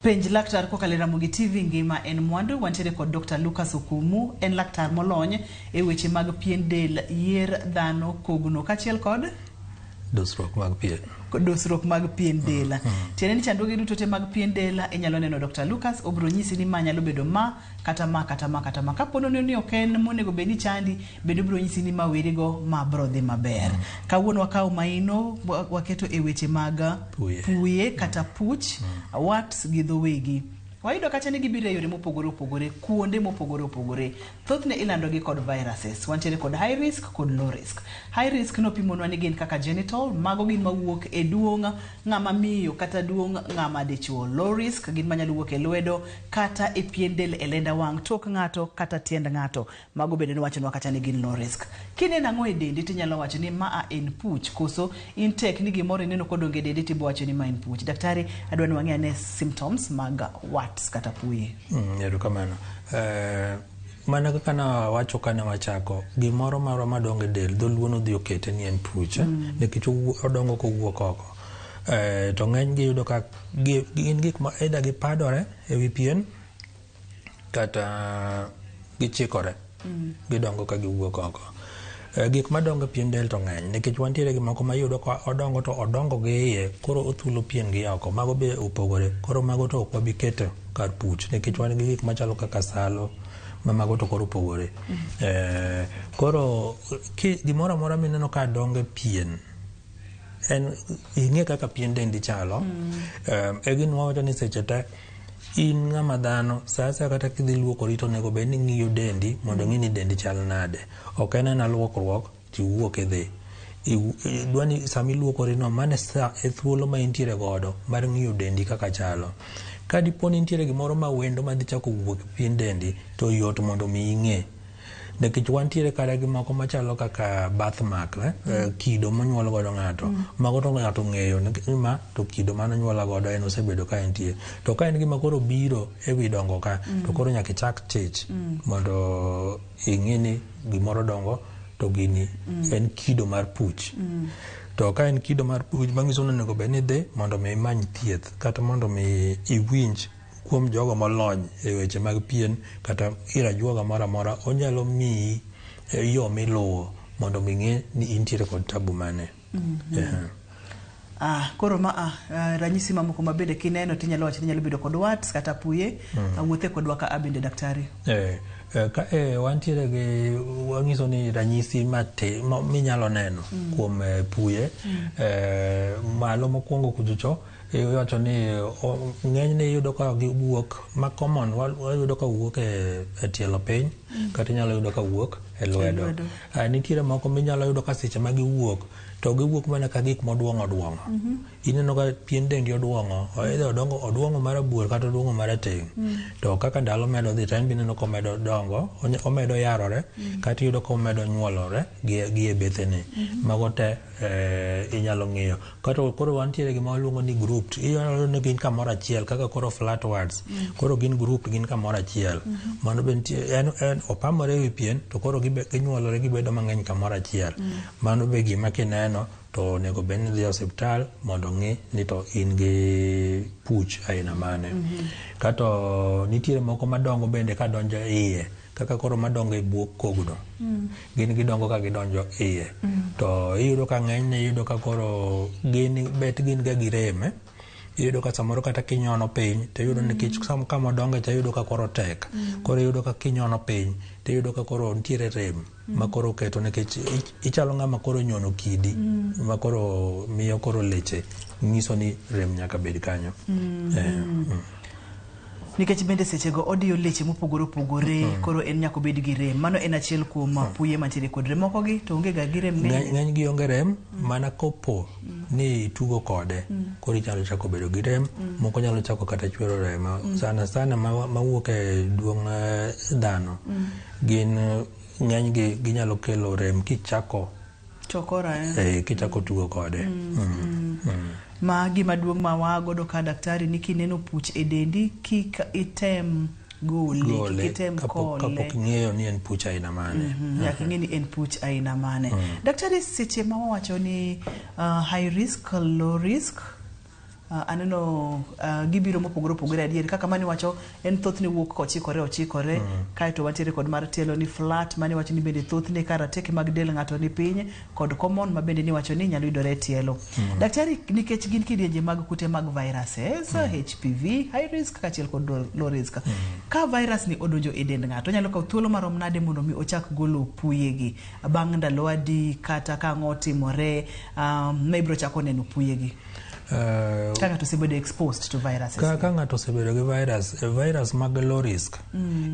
Penj laktar kokalo Ramogi TV ngima en mwandu. Wantiere kod Dr. Lucas Okumu, en laktar molony e weche mag pien del, yier dhano, kogno kachiel kod dosruok mag pien. Dosruok mag pien del. Tiene ni chandoge duto te mag pien del inyalo neno Dr. Lucas. Obro nyisi ni ma nyalo bedo ma kata ma kata ma kata ma. Kapono ni oken monego bedi chandi, bedo bro nyisi ni ma werigo ma bro dhi maber. Kawuono wakaw maino waketo e weche mag puye kata puch, wat gi dhowegi. Wayudo kacha ni gibiro e yore mopogore opogore, kuonde mopogore opogore. Thothne ilando gi kod viruses. Wantiere kod high risk kod low risk. High risk no pimonwa ni gin kaka genital, mago gin mawuok e duong' ng'ama miyo kata duong' ng'ama dichuo. Low risk gin manyalo wuok e lwedo kata e pien del, e lenda wang', tok ng'ato kata tiend ng'ato. Mago bende ni wachonwa kacha ni gin low risk. Kineno ang'o e dendi tinyalo wacho ni ma en puch, koso in tek ni gimoro ineno kodonge dendi tibo wacho ni ma en puch. Daktari adwani wang'e ane symptoms mag kata puye. Erokamano. Mana kaka na wacho kana wachako, gimoro maro madongo e del, dholuo no dhi okete ni en puch, nikech odongo kowuok oko. To ng'eny giyudo ka gin gik ma eda gipadore e wi pien kata gichikore, gidongo ka giwuok oko. Gik madongo pien del to ng'eny, nikech wantiere gi moko mayudo ka odongo to odongo gi iye, koro othulo pien gi oko. Mago be opogore, koro mago to ok wabi keto kar puch, nikech wan gi gik machalo kaka salo, ma mago to koro opogore. Koro gimoro amora mineno ka dongo pien, en ing'e kaka pien dendi chalo. E gin wawacho ni seche te in ng'ama dhano, sa kata kidhi luokori to nego bed ni ng'iyo dendi mondo ng'i ni dendi chal nade. Ok en luokruok ti wuok idhi. Dwani sami luokori no mane sa e thuolo ma intiere godo mar ng'iyo dendi kaka chalo. Ka dipo ni intiere gimoro ma wendo ma dhi chako wuok pien dendi, to yot mondo mi ing'e. Nikech wantiere kare gi moko machalo kaka birthmark, kido monyuol godo ng'ato. Mago to ng'ato ng'eyo ni ma to kido mano nyuola godo en osebedo ka entie. To ka en gima koro biro e wi dongo ka, to koro nyaka chak chich mondo ing'e ni gimoro dongo to gini en kido mar puch. To ka en kido mar puch, manyiso ni onego bed ni dhi mondo mi imany thieth kata mondo mi iwinj kuom jogo molony e weche mag pien kata irajuoga moro amora, onyalo miyi yo miluwo mondo ming'e ni intiere kod tabu mane. Koro ranyisi mamoko mabende kineno tinyalo wacho ni nyalo bedo kod wat kata puye, wuothe kodwa ka abende daktari. Ka wantiere gi wanyiso ni ranyisi minyalo neno kuom puye, malo mokwongo kuchocho iwacho ni ng'enyne iyudo ka giwuok ma common, wayudo ka wuok e tielo piny kata inyalo yudo ka wuok e lwedo. Nitiere moko minyalo yudo ka seche ma giwuok to giwuok mana ka gik moduong'o. Ineno ka pien dendi oduong'o, oduong'o marabuor kata oduong'o marateng'. To kaka ndalo medo dhi to en bineno ka omedo dongo, omedo yarore, kata iyudo ka omedo nyuolore gi e bethene. Mago te inyalo ng'iyo. Kata koro wantiere gima waluongo ni grouped. Iyudo ni gin kamoro achiel kaka koro flatwards. Koro gin grouped, gin kamoro achiel. Mano be en opamore e wi pien to koro ginyuolore gibedo mang'eny kamoro achiel. Mano be gima kineno to onego bed ni dhi osiptal mondo ng'i ni to in gi puch aina mane. Kato nitiere moko madongo bende ka donjo iye, kaka koro madongo e buok kogno. Gin gidongo ka gidonjo iye. To iyudo ka ng'enyne iyudo ka koro bet gin ga gi rem. Iyudo ka samoro kata kinyono piny to iyudo ni kich kama dongo cha iyudo ka koro tek. Koro iyudo ka kinyono piny to iyudo ka koro nitiere rem ma koro keto nikech ichalo ng'ama koro nyono kidi ma koro miyo koro leche nyiso ni rem nyaka bed kanyo. Nikech bende sechego odiyo leche mopogore opogore, koro en nyaka bed gi rem. Mano en achiel kuom puye mantiere kod rem. Moko gi to onge ga gi rem. Ng'eny gi onge rem, mana kopo ni tugo kode koro inyalo chako bedo gi rem. Moko nyalo chako kata chwero remo. Sana mawuok e duong' dhano gin ng'eny gi ginyalo kelo rem kichako chokora kichako tugo kode. Ma gima duong' ma wagodo ka daktari ni kineno puch e dendi kik item gole, kik item kole kapok ng'eyo ni en puch aina mane. Nyaka ng'e ni en puch aina mane. Daktari, seche ma wawacho ni high risk, low risk, aneno gibiro mopogore opogore adier kaka mani wacho en thothne wuok ochikore kaeto wantiere kod mar tielo ni flat, mani wacho ni bende thothne karateke mag del ng'ato ni piny, kod common ma bende ni wacho ni nyalo yudore tielo. Daktari, nikech gin kidienje mag kute mag viruses, HPV, high risk kachiel kod low risk. Ka virus ni odonjo e dend ng'ato, nyalo kawo thuolo marom nade mondo mi ochak golo puyegi bang' ndalo adi, kata ka ang'o timore ma ibiro chako neno puyegi? Ka ng'ato osebedo exposed to viruses. Ka ng'ato osebedo gi virus mag low risk,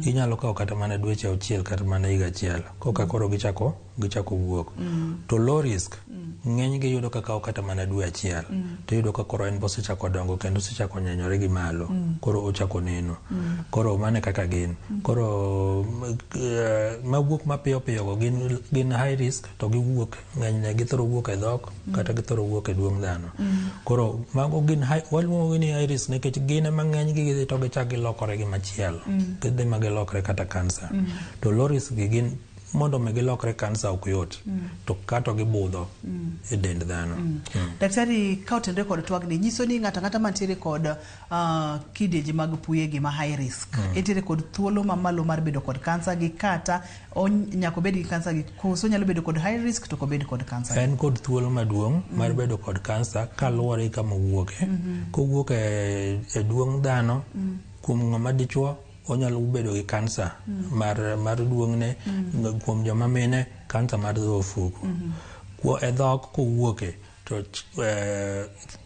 inyalo kawo kata mana dweche 6 kata mana higa achiel koka koro gichako wuok. To low risk ng'eny gi yudo ka kawo kata mana dwe achiel to yudo ka koro en bosechako dongo kendo osechako nyenyore gi malo, koro ochako neno. Koro mane kaka gin. Koro mawuok mapiyo go gin high risk to giwuok ng'enyne githoro wuok e dhok kata githoro wuok e duong' dhano. Koro mago gin waluongo ni high risk nikech gin mang'eny gidhi to gichak gilokore gi machielo. Gidhi ma gilokre kata kansa. To low risk gi gin mondo me gilokre kansa ok yot, to kato gibudho e dend dhano. Daktari, ka otendre kod twagni nyiso ni ng'ata mantiere kod kidienje mag puyegi ma high risk entiere kod thuolo mamalo mar bedo kod kansa gi, kata nyako bed gi kansa gi, koso nyalo bedo kod high risk to kobed kod kansa? En kod thuolo maduong' mar bedo kod kansa kaluwore kama wuoke. Kowuok e duong' dhano kuom ng'ama dichuo onyalo bedo gi kansa mar duong'ne, kuom joma mine kansa mar dhofuku. E dhok kowuoke to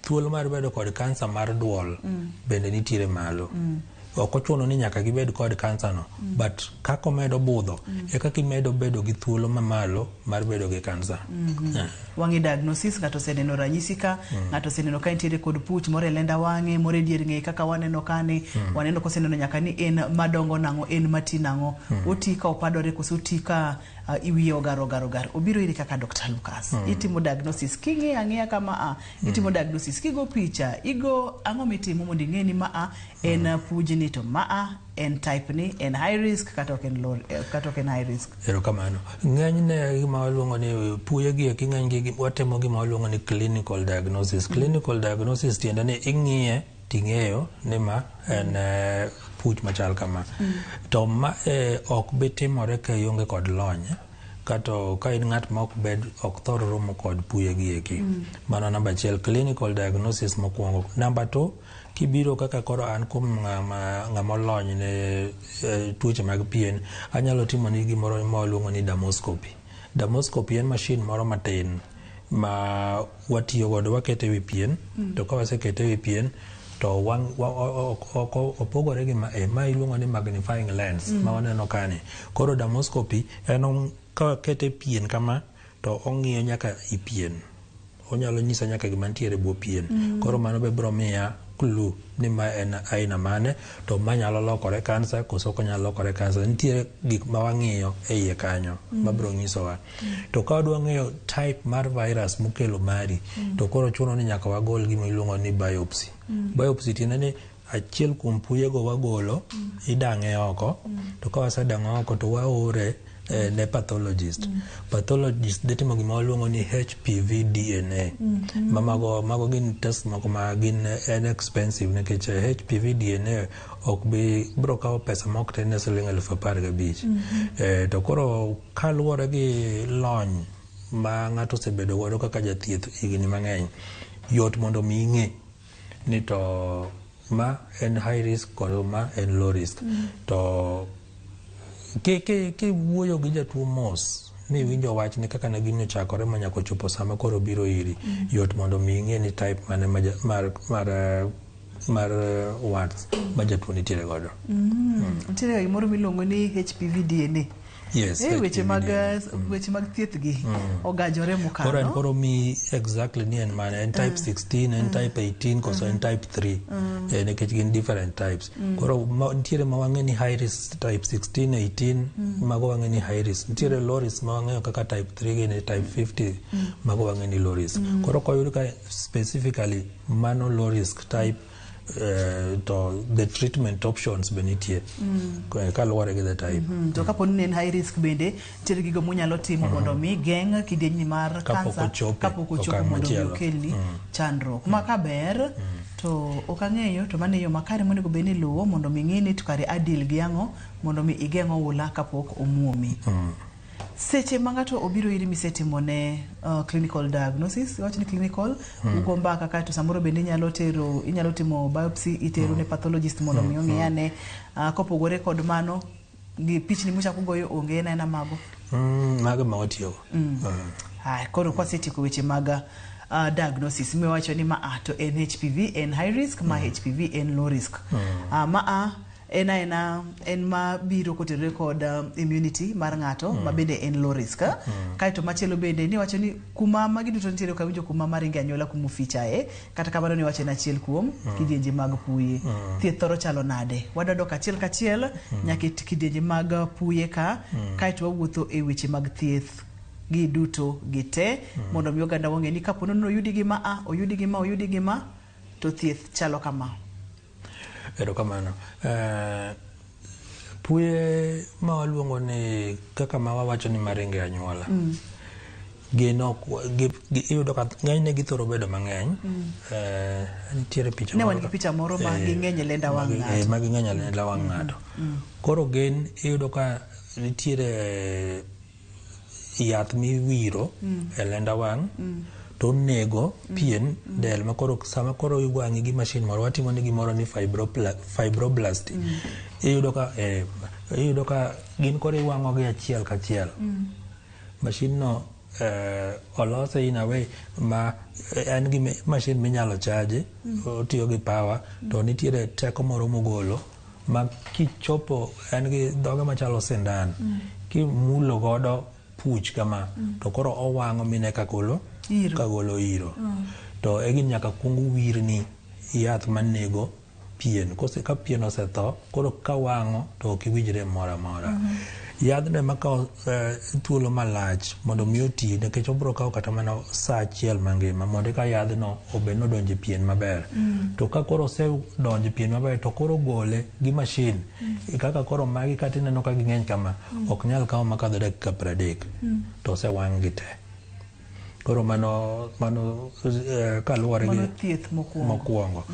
thuolo mar bedo kod kansa mar duol bende nitiere malo. Ok ochuno ni nyaka gibed kod kansa no, but kako medo budho e kaka imedo bedo gi thuolo mamalo mar bedo gi kansa. Wang'i diagnosis, ng'ato oseneno ranyisi ka, ng'ato oseneno ka entiere kod puch moro e lenda wang'e, moro e dier ng'eye kaka waneno kani, waneno koseneno nyaka ni en madongo nang'o, en matin nang'o, oti ka opadore koso oti ka iwiye ogar. Obiro iri kaka Dr. Lucas. Itimo diagnosis king'e ang'eya kama itimo diagnosis kigo picha, igo ang'o mitimo mondo ing'e ni en pujni, to en type ni, en high risk kata ok en low, kata ok en high risk. Erokamano. Ng'enyne gima waluongo ni puyegi ng'eny gi watimo gima waluongo ni clinical diagnosis. Clinical diagnosis tiende ni ing'iye ting'eyo ni ma en puch machal kama. To ma ok bi timore ka ionge kod lony, kata ka in ng'at ma ok thor romo kod puyegi eki. Mano namba 1, clinical diagnosis mokwongo. Namba 2, kibiro kaka koro an kuom ng'ama olony ne tuoche mag pien, anyalo timo ni gimoro ma waluongo ni dermoscopy. Dermoscopy en mashin moro matin ma watiyo godo, wakete wi pien, to ka wasekete wi pien to opogore gi ma iluongo ni magnifying lens ma waneno kani. Koro dermoscopy en ka kete pien kama to ong'iyo nyaka i pien, onyalo nyisa nyaka gima nitiere buo pien. Koro mano be biro miya clue ni ma en aina mane, to manyalo lokore kansa koso konyalo lokore kansa. Nitiere gik ma wang'iyo e iye kanyo ma biro nyisowa. To ka wadwa ng'eyo type mar virus mokelo mari, to koro chuno ni nyaka wagol gima iluongo ni biopsy. Biopsy tiende ni achiel kuom puyego wagolo, idang'e oko, to ka wasedang'e oko to waore ne pathologist. Pathologist dhi timo gima waluongo ni HPV DNA. Mago gin test moko ma gin expensive nikech HPV DNA ok biro kawo pesa ma ok ten ne siling 15,000. To koro kaluwore gi lony ma ng'ato osebedo godo kaka jathieth higni mang'eny, yot mondo mi ing'e ni to ma en high risk kod ma en low risk. To wuoyo gi jatuo mos mi winjo wach ni kaka ne gini ochakore ma nyaka ochopo sama koro biro iri, yot mondo mi ing'e ni type mane mar warts ma jatuo nitiere godo. Nitiere gimoro miluongo ni HPV DNA. Yes, weche mag thieth gi ogajore mokalo. Koro mi exactly ni en mane, en type 16, en type 18 koso en type 3. Nikech gin different types. Koro nitiere ma wang'e ni high risk type 16, 18, mago wang'e ni high risk. Nitiere low risk ma wang'eyo kaka type 3 gini type 50, mago wang'e ni low risk. Koro koyud ka specifically mano low risk type, to the treatment options be nitie kaluwore gi the type. To kapo ni en high risk bende nitiere gigo monyalo timo mondo mi geng' kidienjni mar kansa kapok ochopo mondo mi okelni chandruok. Ma kaber to ok ang'eyo to mano yo makare monego bed ni luwo mondo mi ng'e ni to kare adil gi ang'o mondo mi igeng' oula kapok omuomi. Seche ma ng'ato obiro iri misetimo ne clinical diagnosis, wach ni clinical, ugo mbaka kato samoro bende inyalo timo biopsy, itero ne pathologist mondo mi ong'e ane kopogore kod mano gi pichni muchako goyo onge na mago. Mago ma watiyo. Koro kwasetieko weche mag diagnosis, miwacho ni ma to en HPV en high risk, ma HPV en low risk. En ma biro kotenore kod immunity mar ng'ato ma bende en low risk. Kaito machielo bende ni wacho ni kuma magi duto nitiere kawinjo kuma maringe anyuola kuma fichae, kata kamano ni wacho ni achiel kuom kidienje mag puye. Thieth thoro chalo nade? Wadadok achiel kachiel nyaka kidienje mag puye ka, kaito wawuotho e weche mag thieth gi duto gite mondo mi oganda wong'e ni kapo nono oyudi gima to thieth chalo kama. Erokamano. Puye ma waluongo ni kaka ma wawacho ni maringe anyuola. Iyudo ka ng'enyne githoro bedo mang'eny. Nitiere picha moro. Ne wan gi picha moro ma ging'eny e lenda wang' ng'ato. Ma ging'eny e lenda wang' ng'ato. Koro iyudo ka nitiere yath miwiro e lenda wang'. To nego pien del ma koro sama koro iwang'i gi mashin moro, watimo ni gimoro ni fibroblasty. Iyudo ka gin koro iwang'o gi achiel kachiel. Mashin no olose in a way ma en gi mashin minyalo chaji, otiyo gi power, to nitiere teko moro mogolo ma kichopo en gi dhoge machalo sindan, kimulo godo puch kama, to koro owang'o mine kagolo iro. To egin nyaka kungu wirni yath manego pien. Ka pien osetho, koro kawang'o to ok iwinjre moro amora. Yadhno ema kawo thuolo malach mondo mi oti, nikech obiro kawo kata mana sa achiel mangima mondo ka yadhno obed nodonjo e pien maber. To ka koro osedonjo e pien maber, to koro gole gi mashin. Kaka koro magi kata ineno ka ging'eny kama, ok nyal kawo makadho dakika 30 to osewang' gi te. Koro mano kaluwore gi thieth mokwongo.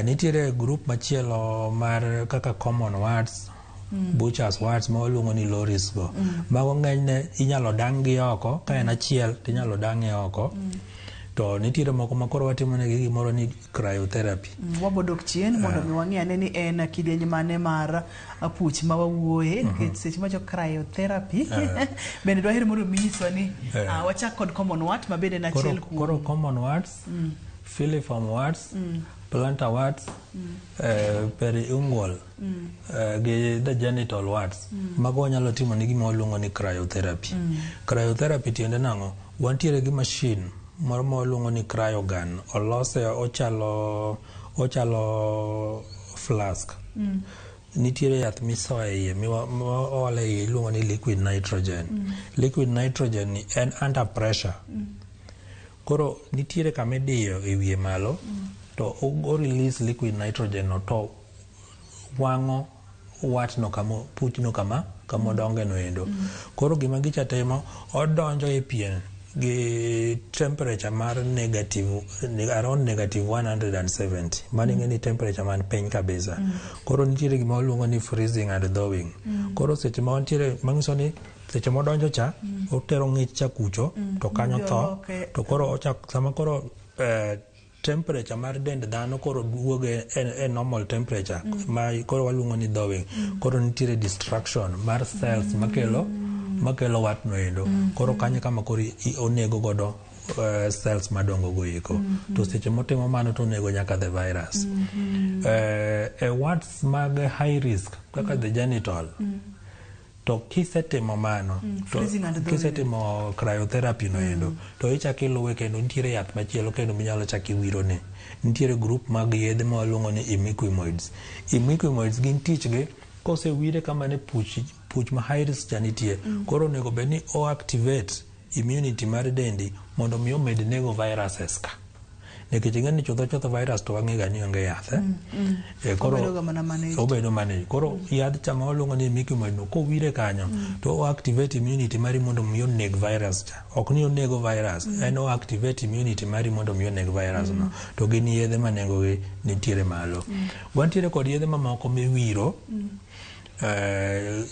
Nitiere grup machielo mar kaka common warts, Bucher's warts ma waluongo ni low risk go. Mago ng'enyne inyalo dang' gi oko, ka en achiel to inyalo dang'e oko. To nitiere moko ma koro watimo negi gimoro ni cryotherapy. Wabodok chien mondo mi wang'e ane ni en kidienje mane mar puch ma wawuoye, nikech seche macho cryotherapy bende dwahero mondo minyiswa ni wachak kod common wart ma bende en achiel kuom. Koro common warts, filiform warts, plantar warts, periungual, gi the genital warts. Mago nyalo timo ni gima waluongo ni cryotherapy. Cryotherapy tiende nang'o? Wantiere gi machine moro ma waluongo ni cryogun. Olose ochalo flask. Nitiere yath misoe iye miole iye iluongo ni liquid nitrogen. Liquid nitrogen ni en under pressure. Koro nitiere kama idiyo e wiye malo to o release liquid nitrogen no to wang'o wat no kama puch no kama odonge no endo. Koro gima gicha timo, odonjo e pien gi temperature mar around negative 170. Mano ng'eni temperature man piny kabisa. Koro nitiere gima waluongo ni freezing and thawing. Koro seche ma wantiere manyiso ni seche modonjo cha otero ng'ich cha kucho to kanyo tho to koro sama koro temperature mar dend dhano koro duoge e normal temperature ma koro waluongo ni thawing. Koro nitiere destruction mar cells makelo wat no endo. Koro kanyo kama koro onego godo cells madongo go eko. To seche motimo mano to onego nyaka the virus. Warts mag high risk kaka the genital to kisetimo mano to kisetimo cryotherapy no endo to ichako iluwe kendo nitiere yath machielo kendo minyalo chako iwirone. Nitiere group mag yedhe ma waluongo ni imiquimoids. Imiquimoids gin tichgi kosewire kama ne puch ma high risk cha nitie, koro onego bed ni o activate immunity mar dendi mondo mi omed nego viruses ka. Nikech ing'eni chutho virus to wang'e ga ni onge yath. Koro obedo manage. Koro yath cha ma waluongo ni imiquimoid no kowire kanyo to o activate immunity mari mondo mi oneg virus cha. Ok ni onego virus, en o activate immunity mari mondo mi oneg virus no. To gin yedhe ma nengo gi nitiere malo. Wantiere kod yedhe mamoko miwiro.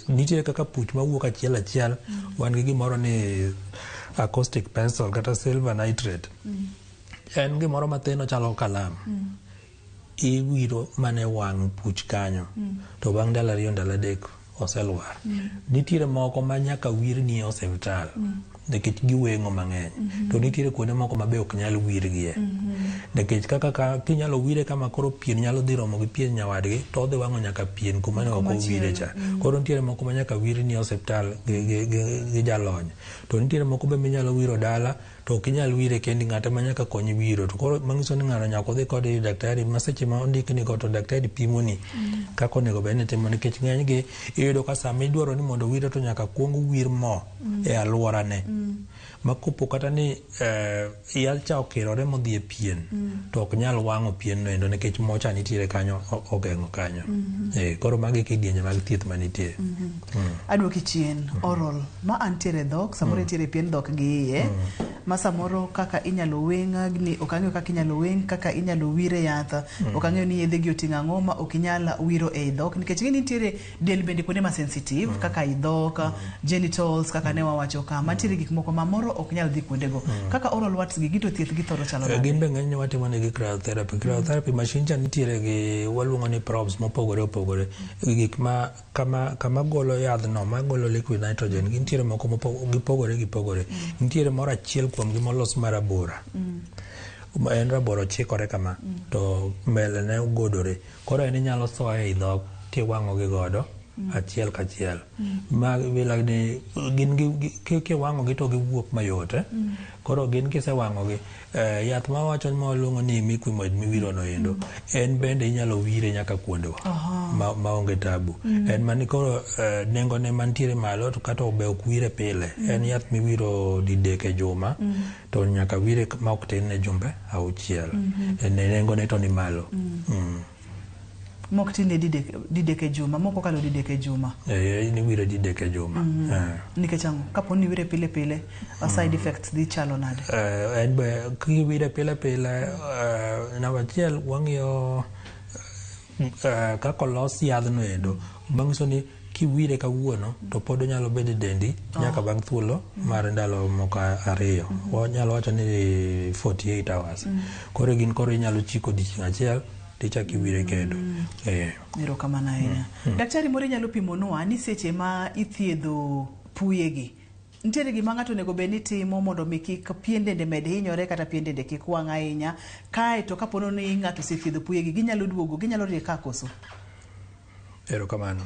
Nitiere kaka puch mawuok achiel wan gi gimoro ni acoustic pencil kata silver nitrate. En gimoro matin ochalo kalam. Iwiro mane wang' puch kanyo to bang' ndalo 2 ndalo 3 oselwar. Nitiere moko ma nyaka wir ni e osiptal nikech giweng'o mang'eny. To nitiere kuonde moko ma be ok nyal wirgie. Nikech kaka kinyalo wire kama koro pien nyalo dhi romo gi pien nyawadgi to odhi wang'o nyaka pien kuma ne ok owire cha. Koro nitiere moko ma nyaka wir ni e osiptal gi jalony. To nitiere moko be minyalo wiro dala to ok inyal wire kendi ng'ata ma nyaka konyi wiro. To koro manyiso ni ng'ano nyaka odhi kode ir daktari ma seche ma ondikni go to daktari pimoni kaka onego bed ni timo. Nikech ng'enygi iyudo ka sama idwaro ni mondo wire to nyaka kuong wir mo e alworane. Ma kopo kata ni yadh cha okirore modhi e pien to ok nyal wang'o pien no endo nikech mocha nitiere kanyo ogeng'o kanyo. Koro magi kidienje mag thieth manitie. Aduoki chien oral ma antiere dhok samoro nitiere pien dhok gi iye ma samoro kaka inyalo weng' ni ok ang'eyo kaka inyalo weng' kaka inyalo wire yath ok ang'eyo ni yedhe gi oting'o ang'o ma ok inyal wiro e dhok nikech nitiere del bende kuonde ma sensitive kaka i dhok genitals kaka ne wawacho ka mantiere gik moko mamoro ok nyal dhi kuonde go. Kaka oral warts gi gito thieth gi thoro chalo nade? Gin be ng'eny ni watimo negi cryotherapy. Cryotherapy machine cha nitiere gi waluongo ni probes mopogore opogore. Gik ma kama golo yadhno ma golo liquid nitrogen gin nitiere moko gipogore. Nitiere moro achiel kuom gi molos marabora. En rabora chikore kama to mbele ne ugodore. Koro en inyalo soye i dhok tiwang'o gi godo achiel kachiel. Ma bila ni gin kiwang'o gi to giwuok mayot. Koro gin kisewang'o gi yath ma wacho ma waluongo ni imiquimoid miwiro no endo en bende inyalo wire nyaka kuonde ma onge tabu. En mani koro nengo ne mantiere malo to kata obe ok wire pile. En yath miwiro didek e juma to nyaka wire ma ok tin ne jumbe 6. Nengo ne to ni malo. Mok tine didek e juma, moko kalo didek e juma. Ni wire didek e juma. Nikech ang'o? Kapo ni wire pile, side effects dhi chalo nade? En be kiwire pile, namba achiel wang'iyo kaka olos yadhno endo. Manyiso ni kiwire kawuono to pod onyalo bedo dendi nyaka bang' thuolo mar ndalo moko 2. Wanyalo wacho ni 48 hours. Koro inyalo chiko odiechieng' achiel tichaki wire kendo. Erokamano ahinya. Daktari moro nyalo pimonwa ni seche ma ithiedho puyegi nitiere gima ng'ato onego bed ni timo mondo mi kik pien dende med hinyore kata pien dende kik wang' ahinya, kae to kapono ni ng'ato osethiedho puyegi ginyalo duogo, ginyalo rie ka koso? Erokamano.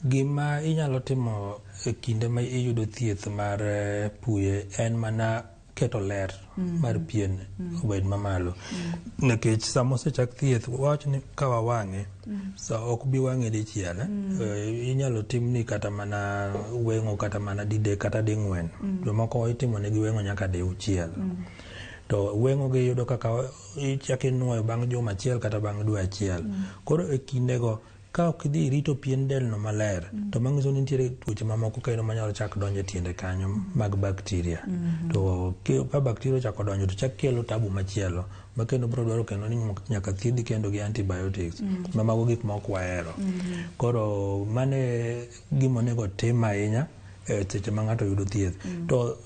Gima inyalo timo e kinde ma iyudo thieth mar puye en mana keto ler mar pien obed mamalo, nikech sama osechak thieth wawach ni ka wawang'e ok bi wang'e dichiel, inyalo timni kata mana weng'o kata mana didek kata ding'wen, jomoko itimo negi weng'o nyaka diuchiel. To weng'o gi yudo kaka ichako inuoyo bang' juma achiel kata bang' dwe achiel. Koro e kindego ka ok idhi rito pien del no maler, to manyiso ni nitiere tuoche mamoko kendo manyalo chak donjo e tiende kanyo mag bakteria. To ka bakteria ochako donjo to chak kelo tabu machielo, ma kendo biro dwaro kendo ni nyaka thiedhi kendo gi antibiotics, ma mago gik ma ok wahero. Koro mane gima onego tim ahinya seche ma ng'ato yudo thieth. To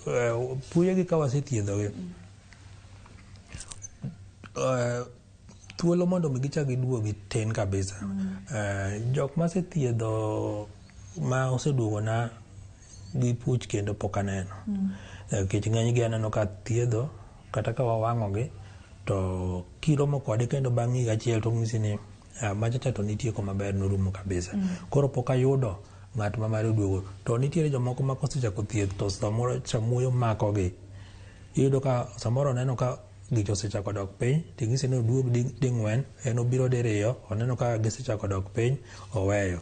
puyegi ka wasethiedhogi, thuolo mondo mi gichak giduogi tin kabisa. Jok ma sethiedho ma oseduogo na gi puch kendo pok aneno. Nikech ng'eny gi aneno ka thiedho kata ka wawang'ogi to kiromo kode kendo bang' higa achiel to ng'isi ni machacha to nitie koma ber norumo kabisa. Koro pok ayudo ng'at ma mare duogo. To nitiere jomoko ma kosechako thieth to samoro chamuyo makogi. Iyudo ka samoro neno ka gicho osechako dok piny, ting'isi ni oduog ding'wen, en obiro diriyo, oneno ka gisechako dok piny, oweyo.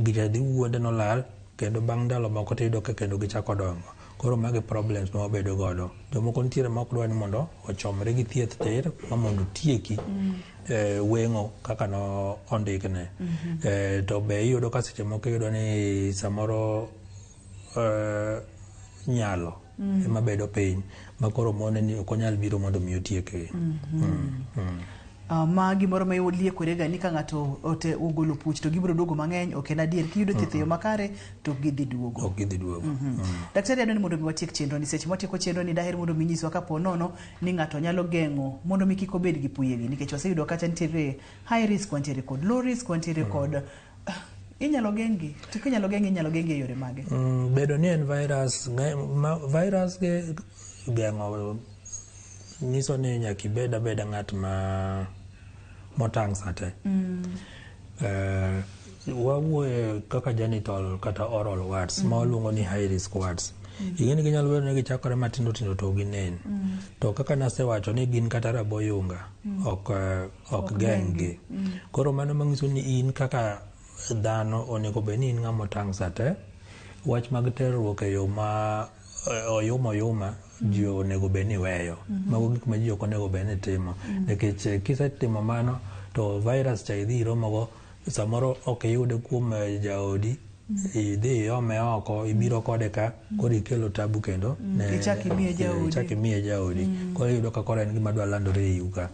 Gicha dhi wuonde nolal, kendo bang' ndalo moko tiyudo ka kendo gichako dongo. Koro magi problems ma wabedo godo. Jomoko nitiere ma ok dwa ni mondo ochomre gi thieth tir, ma mondo tieki weng'o kaka no ondikne. To be iyudo ka seche moko iyudo ni samoro nyalo ema bedo piny, ma koro mone ni ok onyal biro mondo mi otieke. Ma gimoro ma liekore ni ka ng'ato ogolo puch to gibiro duogo mang'eny, ok en adier. Kiyudo thieth e yo makare to gidhi duogo. Ok gidhi duogo. Daktari adwani mondo mi watiek chenro ni, seche matieko chenro ni daher mondo mi nyiswa kapo nono ni ng'ato nyalo geng'o mondo mi kik obed gi puyegi, nikech waseyudo kata nitiere high risk, wantiere kod low risk, wantiere kod inyalo geng'i. To kinyalo geng'i e yore mage? Bedo ni en virus ge geng'o nyiso ni nyaka ibed abeda ng'at ma motang' sate. Wawuoye kaka genital kata oral warts ma waluongo ni high risk warts. Ing'eni ginyalo bedo ni gichakore matindo tindo to ginen. To kaka nasewacho ni gin kata raboyunga ok geng'gi. Koro mano manyiso ni in kaka dhano onego bed ni in ng'ama otang' sate. Wach mag terruok e yo ma oyuma ji onego bed ni weyo. Mago gik ma ji ok onego bed ni timo. Nikech kisetimo mano to virus cha idhi iromogo, samoro ok iyude kuom jaodi, idhi iome oko, ibiro kode ka, koro ikelo tabu kendo. Ichak imiye jaodi. Koro iyudo ka koro en gima dwa landore e iu ka.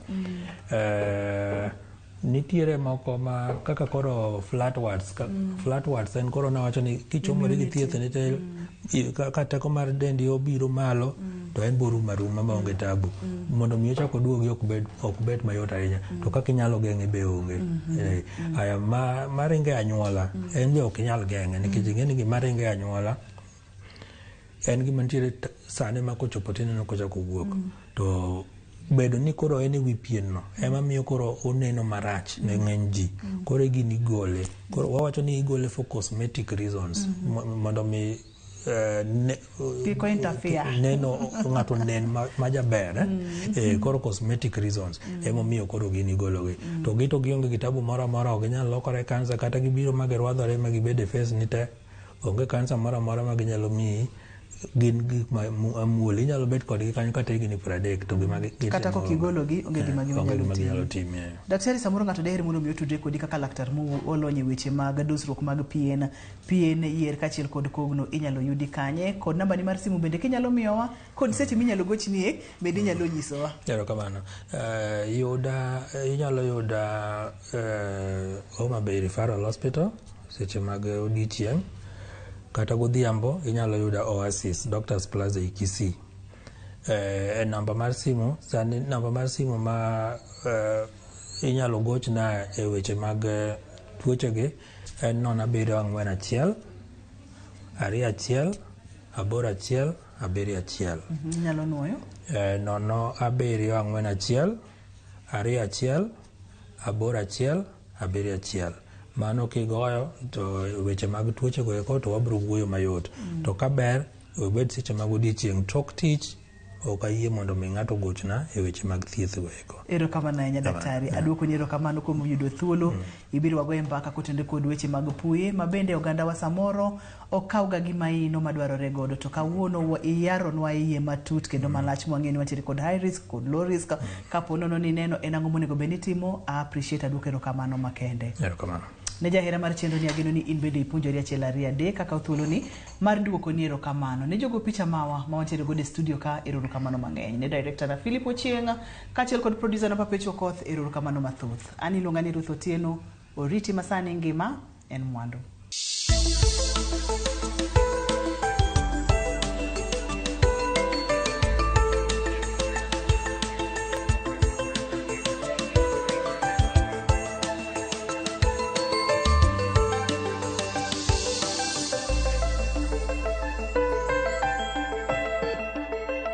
Nitiere moko ma kaka koro flat warts en koro nawacho ni kichomori gi thieth ni te ka teko mar dendi obiro malo to en borum maruma maonge tabu. Mondo mi ochako duogi ok bet mayot ahinya. To kaka inyalo geng'e be onge. Aya maringe anyuola en be ok inyal geng'e, nikech ing'eni gima ringe anyuola en gima nitiere sane ma kochopo tineno kochako wuok. To bedo ni koro en e wi pien no ema miyo koro oneno marach ne ng'eny ji. Koro gini igole. Koro wawacho ni igole for cosmetic reasons, mondo mi neno ng'ato nen majaber. Koro cosmetic reasons ema miyo koro gini igologi. To gito gionge gi tabu moro amora, ok ginyal lokore kansa, kata gibiro ma girwadhore ma gibed e face ni te. Onge kansa moro amora ma ginyalo miyi. Gin gik ma amuol, inyalo bet kodgi kanyo kata higni 30 to gima kata kok igologi onge gima ginyalo timo. Daktari, samoro ng'ato daher mondo mi otudre kodi kaka laktar molony e weche mag dusruok mag pien, yier kaachiel kod kogno, inyalo yudi kanye? Kod namba ni mar simu bende kinyalo miyowa, kod seche minyalo gochnie bende inyalo nyisowa. Erokamano. Inyalo yuda Homa Bay Referral Hospital seche mag odiochieng', kata godhiambo inyalo yuda Oasis Doctors Plaza e Kisii. Namba mar simu ma inyalo gochna e weche mag tuochegi en 071 2 1 8 1 7 1. Nyalo nuoyo? 0 7 4 1 2 1 8 1 7 1. Mano kigoyo to weche mag tuoche go eko to wabro wuoyo mayot. To kaber obed seche mag odiochieng' tok tich ok ayie mondo mi ng'ato gochna e weche mag thieth go eko. Erokamano ahinya daktari. Aduoko ni erokamano kuom yudo thuolo. Ibiro wagoye mbaka kotende kod weche mag puye mabende oganda wa samoro okawga gima ino madwarore godo to kawuono iyaronwa iye matut kendo malach mwang'eni wachiri kod high risk kod low risk kapo nono ni neno en ang'o monego bed ni timo. Appreciate aduoko erokamano makende. Erokamano. Ne jahera mar chenro ni ageno ni in bende ipuonjori achiel ariyo adek kaka thuolo ni mar duoko ni erokamano. Ne jogo picha mawa ma wantiere godo e studio ka erokamano mang'eny. Ne director na Philip Ochienga kaachiel kod producer na Papecho Koth erokamano mathoth. An iluonga ni Ruth Otieno. Oriti masani ngima en mwandu.